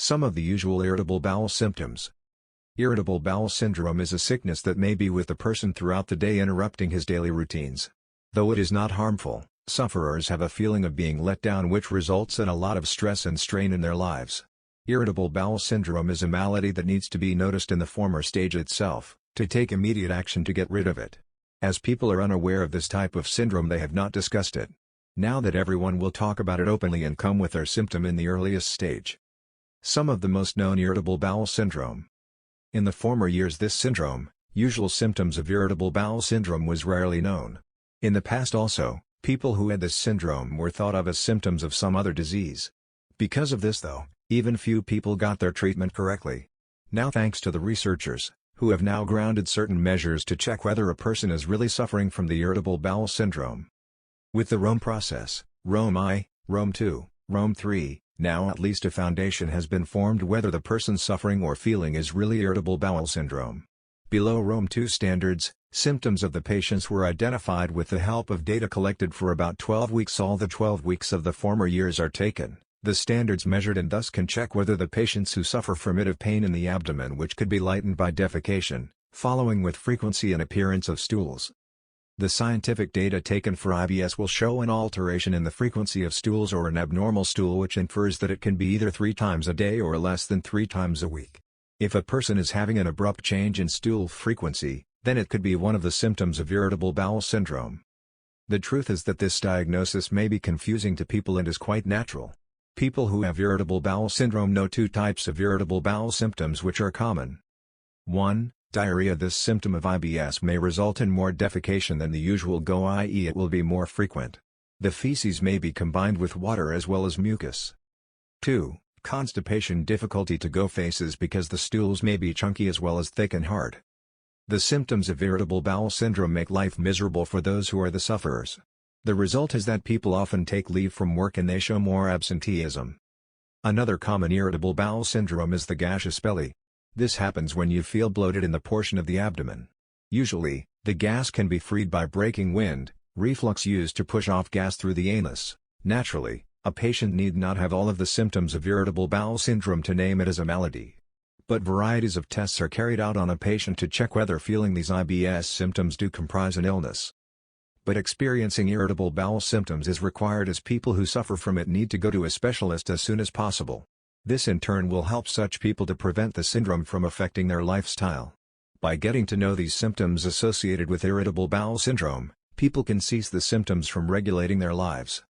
Some of the usual irritable bowel symptoms. Irritable bowel syndrome is a sickness that may be with the person throughout the day, interrupting his daily routines. Though it is not harmful, sufferers have a feeling of being let down, which results in a lot of stress and strain in their lives. Irritable bowel syndrome is a malady that needs to be noticed in the former stage itself, to take immediate action to get rid of it. As people are unaware of this type of syndrome, they have not discussed it. Now that everyone will talk about it openly and come with their symptom in the earliest stage. Some of the most known irritable bowel syndrome. In the former years, this syndrome, usual symptoms of irritable bowel syndrome, was rarely known. In the past also, people who had this syndrome were thought of as symptoms of some other disease. Because of this, though, even few people got their treatment correctly. Now, thanks to the researchers, who have now grounded certain measures to check whether a person is really suffering from the irritable bowel syndrome. With the Rome process, Rome I, Rome II, Rome III, now at least a foundation has been formed whether the person suffering or feeling is really irritable bowel syndrome. Below Rome II standards, symptoms of the patients were identified with the help of data collected for about 12 weeks. All the 12 weeks of the former years are taken, the standards measured, and thus can check whether the patients who suffer from pain in the abdomen, which could be lightened by defecation, following with frequency and appearance of stools. The scientific data taken for IBS will show an alteration in the frequency of stools or an abnormal stool, which infers that it can be either 3 times a day or less than 3 times a week. If a person is having an abrupt change in stool frequency, then it could be one of the symptoms of irritable bowel syndrome. The truth is that this diagnosis may be confusing to people and is quite natural. People who have irritable bowel syndrome know 2 types of irritable bowel symptoms which are common. 1. Diarrhea. This symptom of IBS may result in more defecation than the usual go, i.e. it will be more frequent. The feces may be combined with water as well as mucus. 2. Constipation. Difficulty to go faces because the stools may be chunky as well as thick and hard. The symptoms of irritable bowel syndrome make life miserable for those who are the sufferers. The result is that people often take leave from work and they show more absenteeism. Another common irritable bowel syndrome is the gaseous belly. This happens when you feel bloated in the portion of the abdomen. Usually, the gas can be freed by breaking wind, reflux used to push off gas through the anus. Naturally, a patient need not have all of the symptoms of irritable bowel syndrome to name it as a malady. But varieties of tests are carried out on a patient to check whether feeling these IBS symptoms do comprise an illness. But experiencing irritable bowel symptoms is required, as people who suffer from it need to go to a specialist as soon as possible. This in turn will help such people to prevent the syndrome from affecting their lifestyle. By getting to know these symptoms associated with irritable bowel syndrome, people can cease the symptoms from regulating their lives.